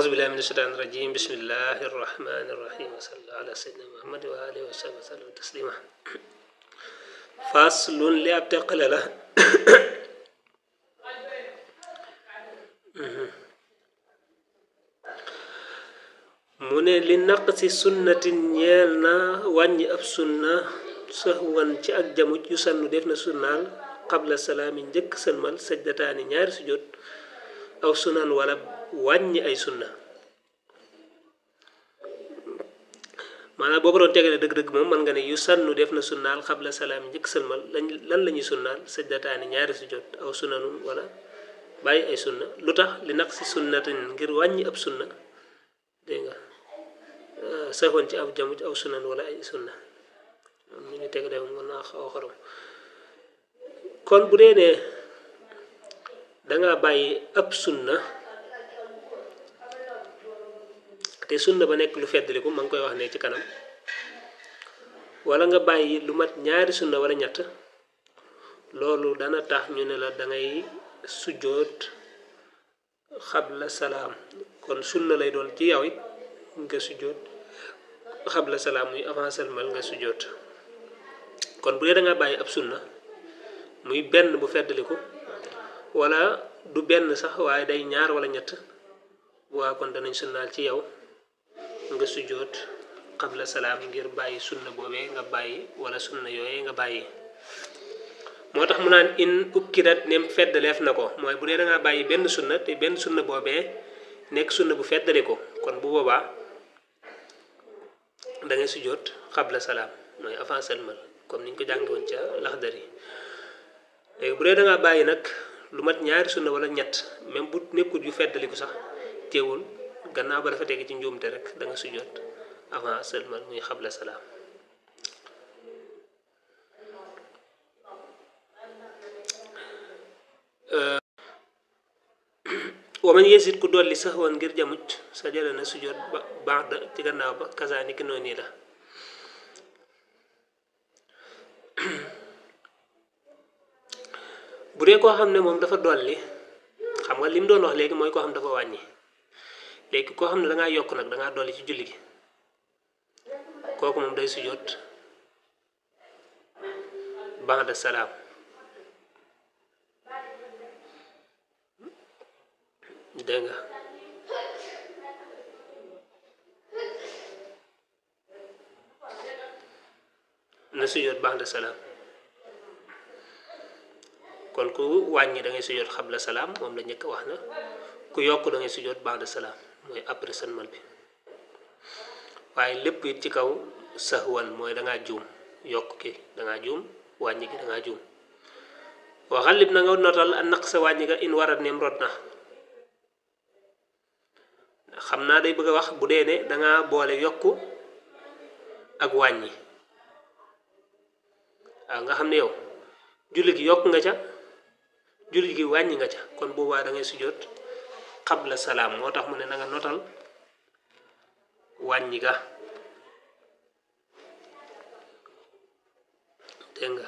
أعوذ بالله من الشيطان الرجيم بسم الله الرحمن الرحيم وصلى الله على سيدنا محمد وآله وصحبه وسلم تسليما فصل لأبتقل له من لنقص سنة نيلنا واني أب سنة سهوا تي أك جامو يسن ديفنا سنال قبل السلام جك سلمال سجدتان ñaar sujud aw sunan wala wàññi ay sunna maanaam boobu doon tegale dëgg-dëgg moom mën nga ne yu sannu def na sunnaal xabla salaam njëkk sëlmal lan la ñuy sunnaal sajdataani ñaari sujud aw sunanun wala bàyyi ay sunna lu tax li naq si sunnatin ngir wàññi ab sunna dégg nga saxoon ci ab jamu aw sunan wala ay sunna moom ñu tegale moom mën naa xaw xorom kon bu dee ne danga bàyyi ab sunna te sunna ba nekk lu feddaliku ma ngi koy wax ne ci kanam wala nga bàyyi lu mat ñaari sunna wala ñett loolu dana tax ñu ne la dangay sujjoot xabla salaam kon sunna lay doon ci yow it nga sujjoot xabla salaam muy avant salmal nga sujjoot kon bu dee danga bàyyi ab sunna muy benn bu feddaliku wala du benn sax waaye day ñaar wala ñett waa kon danañ sunnaal ci yow nga sujjoot qabla salaam ngir bàyyi sunna boobee nga bàyyi wala sunna yooyee nga bàyyi moo tax mu naan in ukkirat nem feddaleef na ko mooy bu dee da ngaa bàyyi benn sunna te benn sunna boobee nekk sunna bu feddali ko kon bu boobaa da ngay sujjoot qabla salaam mooy avant salmal comme niñ ko jàngi woon ca Laxdari léegi bu dee da ngaa bàyyi nag lu mat ñaari sunna wala ñett même bu nekkul yu feddali ko sax teewul gannaaw ba dafa teg ci njuumte rek da nga sujjoot avant sëlmal muy xabla salaam waman yeesit ku dolli sax woon ngir jamut sa jële na sujjoot ba baax da ci gannaaw ba kasaani ki noonu la bu dee koo xam ne moom dafa dolli xam nga lim doon wax léegi mooy koo xam dafa wàññi léegi koo xam ne dangaa yokk nag dangaa dolli ci julli gi kooku moom day sujjoot ba'da salaam dégg nga na sujjoot ba'da salaam kon ku wàññi da ngay sujjoot xabla salaam moom la njëkk wax na ku yokk da ngay sujjoot ba'da salaam mooy après sëlmal bi waaye lépp it ci kaw sahwan mooy dangaa juum yokk ki dangaa juum wàññi gi dangaa juum waxalib na nga notal a naq sa wàññi ga in warat neem rot na xam naa day bëgg a wax bu dee ne dangaa boole yokk ak wàññi waaw nga xam ne yow julli gi yokk nga ca julli gi wàññi nga ca kon boobaa da ngay sujjoot xabla salaam moo tax mu ne na nga notal wàññi ga dégg nga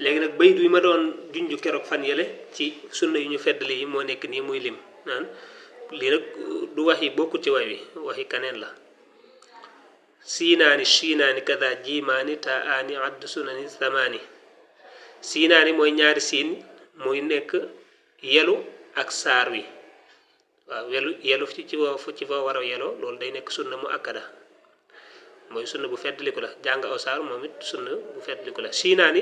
léegi nag bayit bi ma doon junj keroog fan yële ci sunna yu ñu feddali yi moo nekk nii muy lim naan lii nag du waxi bokkut ci way wi waxi kaneen la siinaani siinaani kada jiimaani taa aani add sunani samaani siinaani mooy ñaari siin muy nekk yelu ak saar wi waaw yelu ci foo war a yeloo loolu day nekk sunna mu akkada mooy sunna bu feddliku la jàng aw saar moom it sunna bu feddliku la siinaani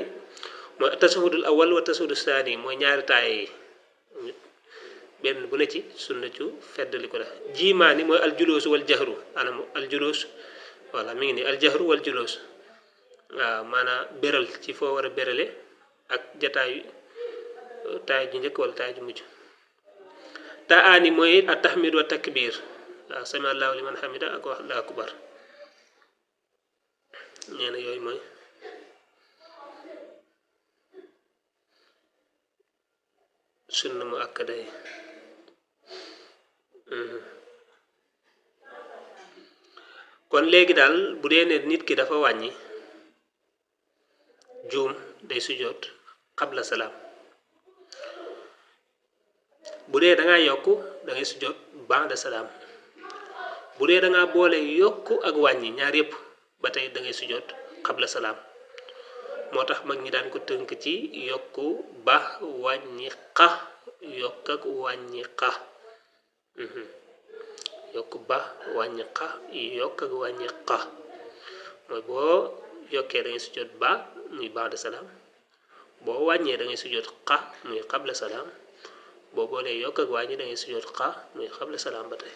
mooy tasahudul awal wa tasahudul saani mooy ñaari taaye yi benn bu ne ci sunna cu feddliku la jiimaani mooy aljuloosu wal jahru anam aljuloos voilà mi ngi nii aljahru wal juloos waaw maanaam béral ci foo war a bérale ak jataayu taay ju njëkk wala taay ju mujj taa aani mooy at tahmid wa takbir waaw sami allahu liman hamida ak wax allahu akbar nee na yooyu mooy sunna mu akkada yi kon léegi daal bu dee ne nit ki dafa wàññi juum day sujjoot xabla salaam bu dee da ngaa yokk da ngay sujjoot ba'da salaam bu dee da ngaa boole yokku ak wàññi ñaar yépp ba tey da ngay sujjoot qabla salaam moo tax mag ñi daan ko tënk ci yokku ba wàññi xa yokk ak wàññi xa yokku ba wàññi xa yokk ak wàññi xa mooy boo yokkee da ngay sujjoot ba muy ba'da salaam boo wàññee da ngay sujjoot xa muy qabla salaam boo boolee yokk ak wàññi da ngay sujjoot xa muy qabla salaam ba tey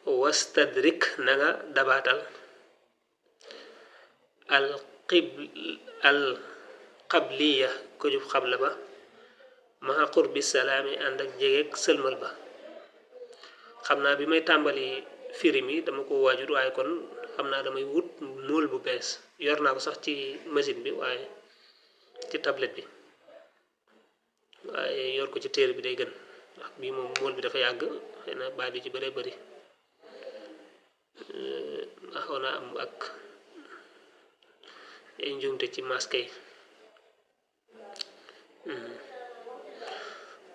wastadrik na nga dabaatal al qabliya ko jub xabla ba maa qurbi salaami ànd ak jegeeg sëlmal ba xam naa bi may tàmbali firi mi dama ko waajur waaye kon xam naa damay wut mool bu bees yor naa ko sax ci machine bi waaye ci tablette bi waaye yor ko ci téere bi day gën ndax bii moom mool bi dafa yàgg xëy na baat yi ci bëree bëri xaw naa am ak ay njuumte ci masque yi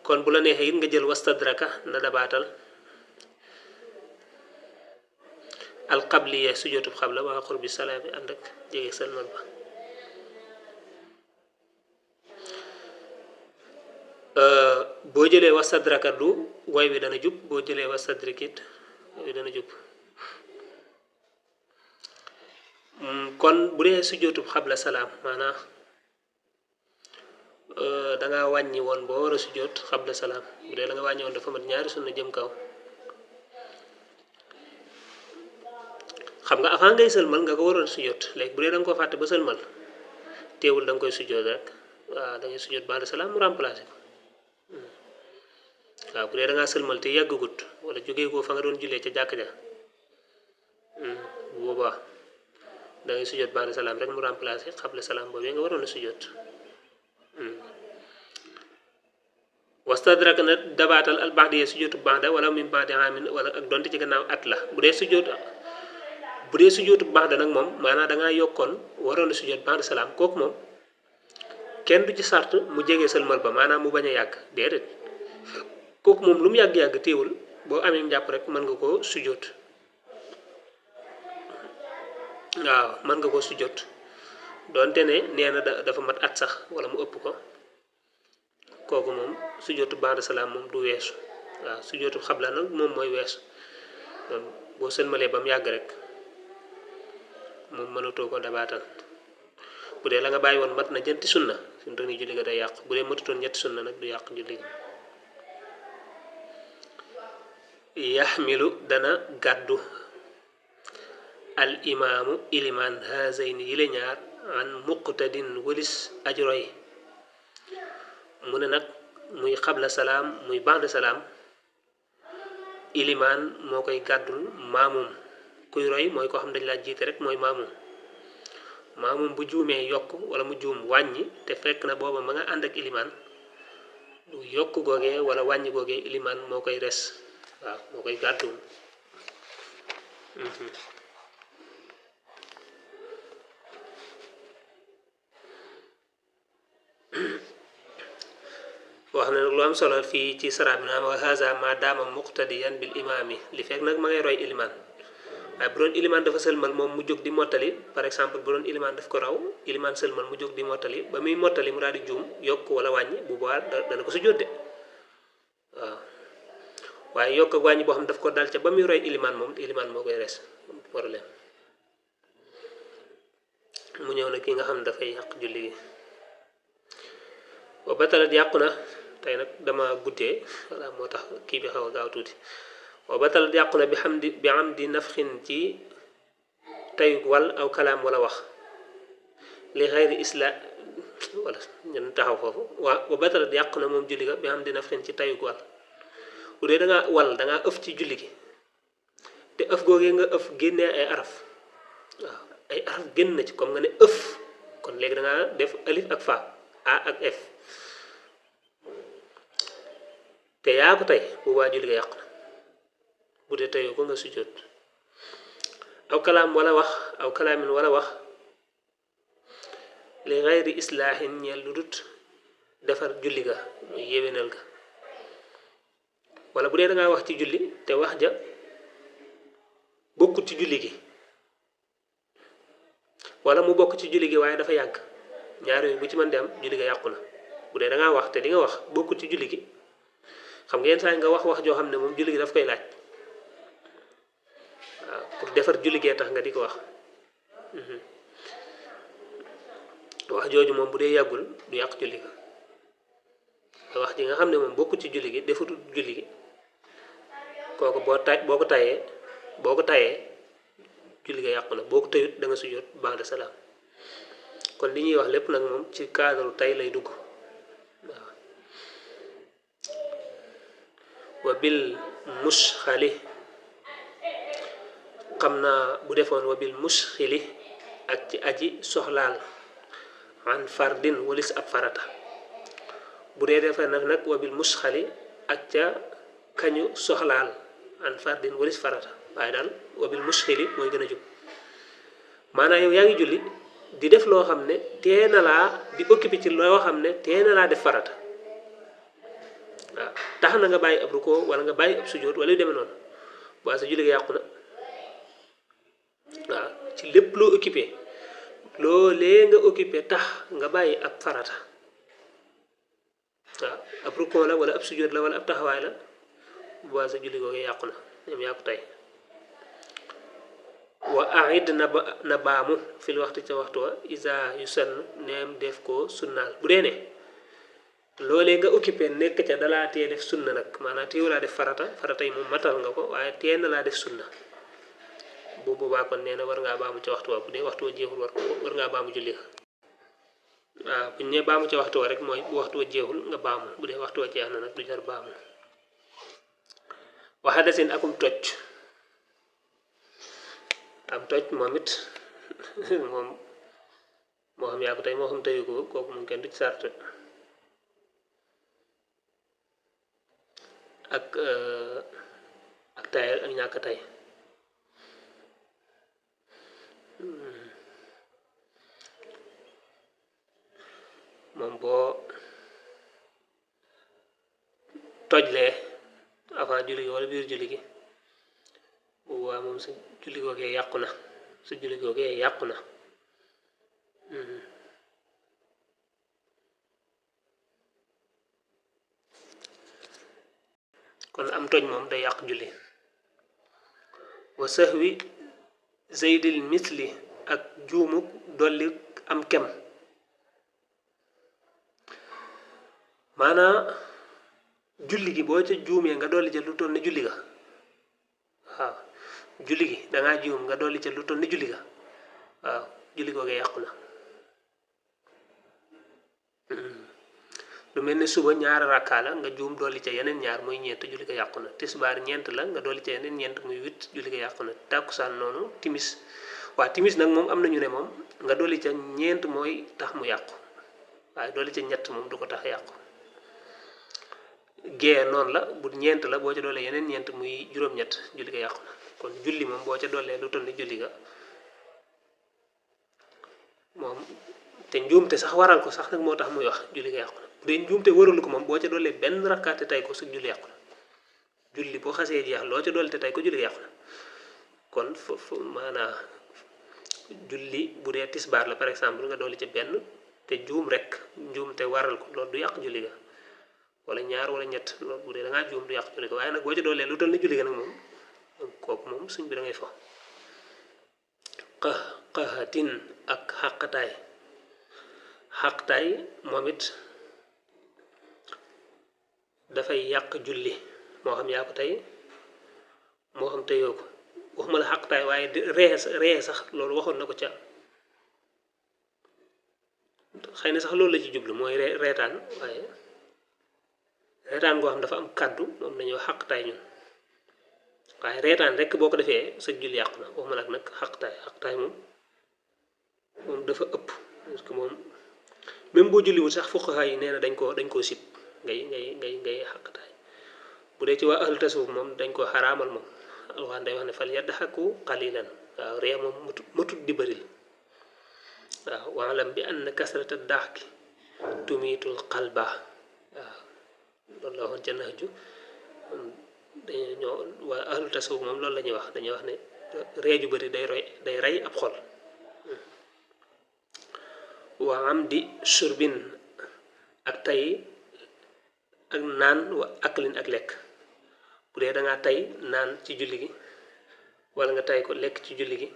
kon bu la neexee it nga jël wastadraka na dabaatal alqabliya sujjootub xabla waa qurbi salaami ànd ak jege salmal ba boo jëlee wastadraka du way wi dana jub boo jëlee wastadrikit way wi dana jub kon bu dee sujjootub xabla salaam maanaam da nga wàññi woon boo war a sujjoot xabla salaam bu dee la nga wàññi woon dafa mat ñaari sunna jëm kaw xam nga avant ngay sëlmal nga ko waroon sujjoot léegi bu dee da nga ko fàtte ba sëlmal teewul da nga koy sujjoot rek waaw da ngay sujjoot ba'da salaam mu remplacé ko waaw bu dee da ngaa sëlmal te yàggagut wala jógee ko fa nga doon jullee ca jàkk ja bu boobaa da ngay sujjoot ba'da salaam rek mu remplacé xabla salaam boobu nga waroon a sujjoot wastadraka na dabaatal al ba'diya sujjootu ba'da wala min ba'di amin wala ak donte ci gannaaw at la bu dee sujjootu ba'da nag moom maanaam da ngaa yokkoon waroon a sujjoot ba'da salaam kooku moom kenn du ci sart mu jege sëlmal ba maanaam mu bañ a yàgg déedéet kooku moom lu mu yàgg-yàgg téewul boo amee njàpp rek mën nga koo sujjoot waaw mën nga koo sujjoot donte ne nee na dafa mat at sax wala mu ëpp ko kooku moom sujjootu ba'da salaam moom du weesu waaw sujjootu xabla nag moom mooy weesu moom boo sëlmalee ba mu yàgg rek moom mënatoo ko dabaatal bu dee la nga bàyyi woon mat na ñetti sunna suñu toog nii julli ga day yàq bu dee matutoon ñetti sunna nag du yàq julli ga yaxmilu dana gàddu al imaamu ilimaan haazayni yile ñaar an muqtadin walis ajroy mu ne nag muy xabla salaam muy ba'da salaam ilimaan moo koy gàddul maamum kuy roy mooy koo xam dañ laa jiite rek mooy maamum bu juumee yokk wala mu juum wàññi te fekk na booba ma nga ànd ak ilimaan du yokk googee wala wàññi googee ilimaan moo koy res waaw moo koy gàddul wax na nag lu am solo fii ci sara bi naa wa haza ma daama muqtadiyan bil imaami li fekk nag ma ngay roy ilimaan waaye bu doon ilimaan dafa sëlmal moom mu jóg di mottali par exemple bu doon ilimaan daf ko raw ilimaan sëlmal mu jóg di mottali ba muy mottali mu daal di juum yokk wala wàññi bu boobaa dana ko sujjóot de waaw waaye yokk ak wàññi boo xam daf ko dal ca ba muy roy ilimaan moom ilimaan moo koy res problème mu ñëw na ki nga xam ne dafay yàq julli gi wa batalat yàqu na tey nag dama guddee voilà moo tax kii bi xaw a gaaw tuuti wa batalat yàqu na bi am di nafxin ci tayug wal aw kalaam wala wax li xayri isla wala ñun taxaw foofu wa batalat yàqu na moom julli ga bi am di nafxin ci tayug wal bu dee da ngaa wal da ngaa ëf ci julli gi te ëf googee nga ëf génnee ay araf waaw ay araf génn na ci comme nga ne ëf kon léegi da ngaa def alif ak fa a ak f te yaa ko tey bu waa julli ga yàqu na bu dee teyoo ko nga sujjóot aw kalaam wala wax aw kalaamin wala wax li xayri islaahin ñeel lu dut defar julli ga yéwénal ga wala bu dee da ngaa wax ci julli te wax ja bokkut ci julli gi wala mu bokk ci julli gi waaye dafa yàgg ñaar yooyu bu ci mën di am julli ga yàqu na bu dee da ngaa wax te li nga wax bokkut ci julli gi xam nga yenn saa nga wax joo xam ne moom julli gi daf koy laaj waaw pour defar julli gee tax nga di ko wax wax jooju moom bu dee yàggul du yàq julli ga te wax ji nga xam ne moom bokkut ci julli gi defatul julli gi kooku boo ko tayee julli ga yàqu na boo ko tayut da nga sujjóot ba'da salaam kon li ñuy wax lépp nag moom ci cadre tay lay dugg waaw wa bil musxali xam naa bu defoon wa bil musxili ak ci aji soxlaal an fardin walis ab farata bu dee defee nag wa bil musxali ak ca kañu soxlaal an fardin walis farata waaye daal wa bil musxili mooy gën a jub maanaam yow yaa ngi julli di def loo xam ne tee na laa di occupé ci loo xam ne tee na laa def farata waaw tax na nga bàyyi ab rukkoo wala nga bàyyi ab sujjóot wala yu demee noonu waaye sa julli ga yàqu na waaw ci lépp loo occupé loolee nga occupé tax nga bàyyi ab farata waaw ab rukkoo la wala ab sujjóot la wala ab taxawaay la waaye sa julli googu yàqu na ñoom yàqu tey wa aid na baamu fil waxtu ca waxtu wa isa yu sann neem def ko sunnaal bu dee ne loolee nga occupé nekk ca dalaa tee def sunna nag maanaam teewu laa def farata yi moom matal nga ko waaye tee na laa def sunna bu boobaa kon nee na war ngaa baamu ca waxtu wa bu dee waxtu wa jeexul war ngaa baamu julli waaw bu ñu nee baamu ca waxtu wa rek mooy bu waxtu wa jeexul nga baamu bu dee waxtu wa jeex na nag du jar baamu waxa desin akum toj am toj moom it moom moo xam yaa ko tey moo xam teyu ko kooku moom kenn du ci sart ak tay ak ñàkk tay moom boo tojlee avant julli gi wala biir julli gi waaw moom sa julli googee yàqu na sa julli googee yàqu na kon am toj moom day yàq julli wa sahwi zaydil misli ak juumuk dolli am kem maanaa julli gi boo ca juumee nga dolli ca lu toll ne julli ga waaw julli gi dangaa juum nga dolli ca lu toll ne julli ga waaw julli googee yàqu na lu mel ne suba ñaari rakkaa la nga juum dolli ca yeneen ñaar muy ñeent julli ga yàqu na tisbaar ñeent la nga dolli ca yeneen ñeent muy 8 julli ga yàqu na tàkkusaan noonu timis waa timis nag moom am nañu ne moom nga dolli ca ñeent mooy tax mu yàqu waaye dolli ca ñett moom du ko tax yàqu gée noonu la bu ñeent la boo ca doolee yeneen ñeent muy juróom-ñett julli ga yàqu na kon julli moom boo ca doolee lu toll ni julli ga moom te njuumte sax waral ko sax nag moo tax muy wax julli ga yàqu na bu dee njuumte waralu ko moom boo ca doolee benn rakkaate tey ko su julli yàqu na julli boo xasee jeex loo ca doole te tey ko julli ga yàqu na kon foofu maanaa julli bu dee tisbaar la par exemple nga dolli ca benn te juum rek njuum te waral ko loolu du yàq julli ga wala ñaar wala ñett loolu bu dee da ngaa juum du yàq julli ga waaye nag boo ca doolee lu toll ni julli ga nag moom kooku moom suñ bi da ngay fo qahatin ak xaqtaay moom it dafay yàq julli moo xam yaa ko tey moo xam teyoo ko waxuma la xaqtaay waaye ree sax loolu waxoon na ko ca xëy na sax loolu la ci jublu mooy reetaan waaye reetaan goo xam dafa am kàddu moom dañoo xaqtaay ñun waaye reetaan rek boo ko defee sa julli yàqu na waxuma la nag xaqtaay moom dafa ëpp parce que moom même boo julliwul sax fuqaha yi nee na dañ koo sib ngay xaqtaay bu dee ci waa ahlu tasawuf moom dañ koo xaraamal moom alxuraan day wax ne fal yadhaku qalilan waaw ree moom matut di bëril waaw waalam bi ann kasrata daxki tumiitul qalba waaw loolu la waxoon ca naaju dañu ñoo waa ahlu tasawuf moom loolu la ñuy wax dañuy wax ne ree ju bëri day rey ab xol wa amdi surbin ak tay ak naan wa aklin ak lekk bu dee da ngaa tay naan ci julli gi wala nga tay ko lekk ci julli gi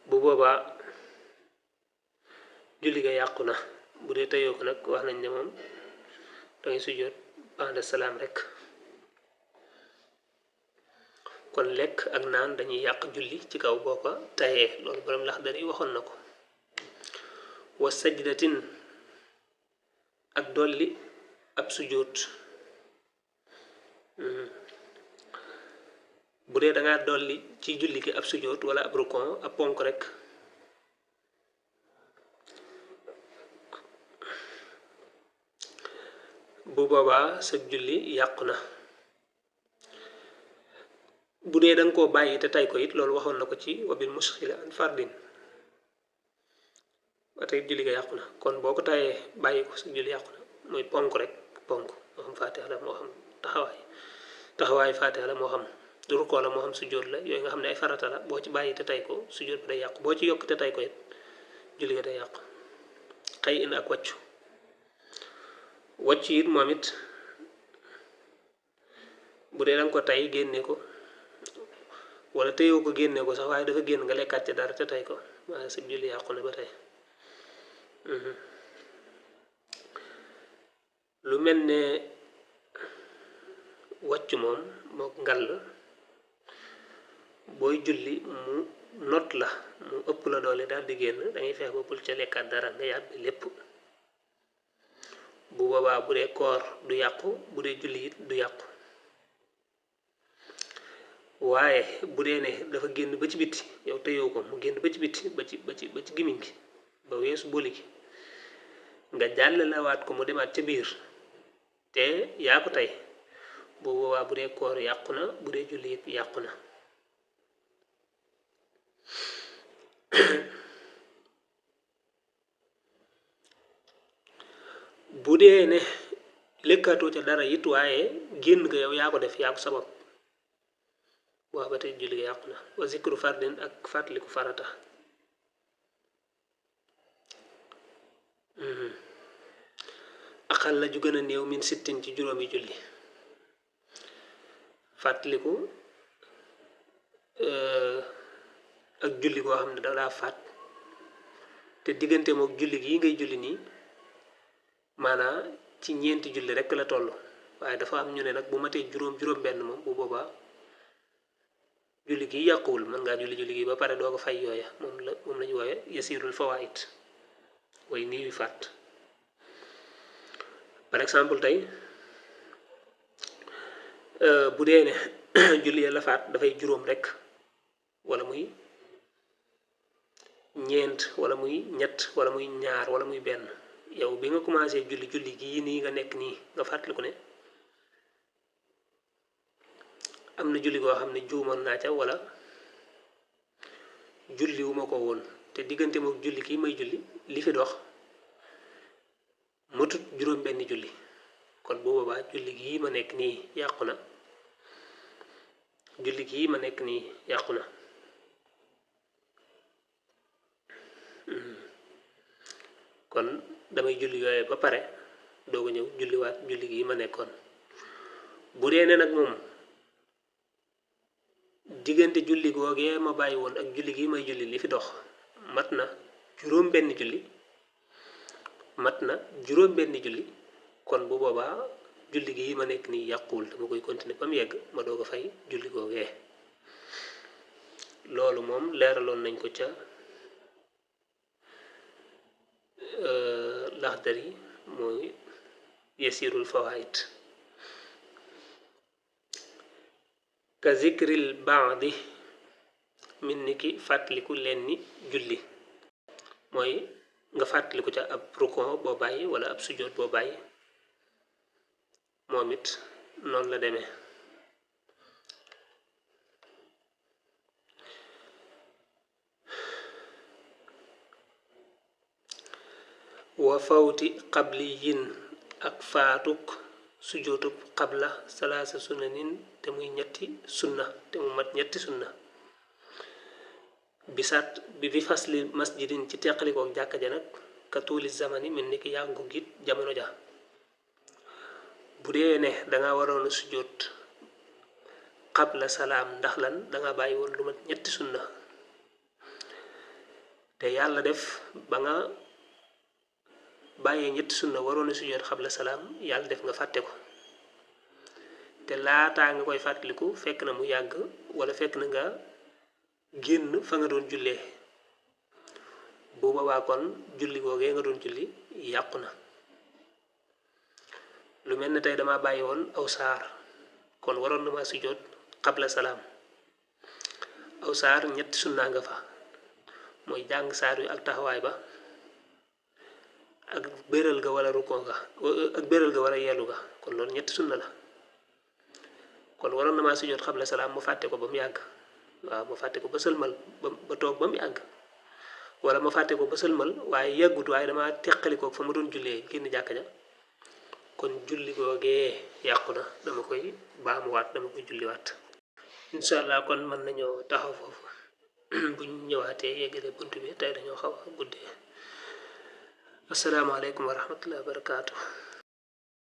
bu boobaa julli ga yàqu na bu dee tayoo ko nag wax nañ ne moom dangay sujjóot ba'da salaam rek kon lekk ak naan dañuy yàq julli ci kaw boo ko tayee loolu borom Laxdari waxoon na ko wa sajdatin ak dolli ab sujjóot bu dee da ngaa dolli ci julli gi ab sujjóot wala ab rukon ab ponk rek bu boobaa sa julli yàqu na bu dee da nga koo bàyyi te tay ko it loolu waxoon na ko ci wabil mushkila an fardin ba tey julli ga yàqu na kon boo ko tayee bàyyi ko sa julli yàqu na mooy ponk rek ponk moo xam faatiha la moo xam taxawaay faatiha la moo xam rukoo la moo xam sujjóot la yooyu nga xam ne ay farata la boo ci bàyyi te tay ko sujjóot bi day yàqu boo ci yokk te tay ko it julli ga day yàqu xëy in ak wàccu it moom it bu dee da nga ko tay génne ko wala teyoo ko génne ko sax waaye dafa génn nga lekkaat ci dara te tay ko waaye sa julli yàqu na ba tey lu mel ne wàccu moom mook ngàll booy julli mu not la mu ëpp la doole daal di génn dangay feex ba bul ca lekkaat dara nga yàbbi lépp bu boobaa bu dee koor du yàqu bu dee julli it du yàqu waaye bu dee ne dafa génn ba ci bitti yow teyoo ko mu génn ba ci bitti ba ci gimiñ gi ba weesu boli gi nga jàll la waat ko mu demaat ca biir te yaa ko tey bu boobaa bu dee koor yàqu na bu dee julli it yàqu na bu dee ne lekkaatoo ca dara it waaye génn nga yow yaa ko def yaa ko sabab waaw ba tey julli ga yàqu na wa zikru fardin ak fàttaliku farata axal la ju gën a néew min sittin ci juróomi julli fàttaliku ak julli koo xam ne dalaa faat te diggante mook julli gi ngay julli nii maanaa ci ñeenti julli rekk la toll waaye dafa am ñu ne nag bu matee juróom benn moom bu boobaa julli gi yàquwul mën ngaa julli gi ba pare doo ko fay yooya moom lañu wooye yasirul fawaid way nii wi fàtt par exemple tey bu dee ne julli ya la faat dafay juróom rekk wala muy ñeent wala muy ñett wala muy ñaar wala muy benn yow bi nga commencé julli gii nii nga nekk nii nga fàttaliku ne am na julli koo xam ne juumoon naa ca wala julli wu ma ko woon te diggante mook julli kii may julli li fi dox matut juróom benn julli kon bu boobaa julli gii ma nekk nii yàqu na julli gii ma nekk nii yàqu na kon damay julli yooye ba pare doog a ñëw julliwaat julli gii ma nekkoon bu dee ne nag moom diggante julli googee ma bàyyi woon ak julli gii may julli li fi dox mat na juróom benn julli kon bu boobaa julli gii ma nekk nii yàquwul dama koy continuer ba mu yegg ma doog a fay julli googee loolu moom leeraloon nañ ko ca Laxdari mooy yasirul fawaid ka zikril baadi min ni ki fàttaliku leen ni julli mooy nga fàttaliku ca ab rukon boo bàyyi wala ab sujjóot boo bàyyi moom it noonu la demee wa fawti qabliyin ak faatuk sujootuk qabla salaasa sunanin te muy ñetti sunna te mu mat ñetti sunna bisat bi fasli masjidin ci teqalikook jàkka ja nag ka tuuli zamani mel ni ki yàggu git jamono ja bu dee ne danga waroon a sujoot qabla salaam ndax lan danga bàyyi woon lu mat ñetti sunna te yàlla def ba nga bàyyee ñetti sunna waroon a sujoot qabla salaam yàlla def nga fàtte ko te laataa nga koy fàttaliku fekk na mu yàgg wala fekk na nga génn fa nga doon jullee bu boobaa kon julli googee nga doon julli yàqu na lu mel ne tey dama bàyyi woon aw saar kon waroon na ma sujoot qabla salaam aw saar ñetti sunna nga fa mooy jàng saar wi ak taxawaay ba ak béral ga wala rukkoo ga ak béral ga wala yeelu ga kon loolu ñetti sunna la kon waroon na ma sujoot qabla salaam mu fàtte ko ba mu yàgg waaw ma fàtte ko ba sëlmal ba toog ba mu yàgg wala ma fàtte ko ba sëlmal waaye yàggut waaye dama teqalikook fa ma doon jullee génn jàkka ja kon julli googee yàqu na dama koy baamuwaat dama koy julliwaat incha allah kon mën nañoo taxaw foofu buñ ñëwaatee yeggale bunt bi tey dañoo xaw a guddee asalaamaaleykum wa rahmatullahi wa barakaatu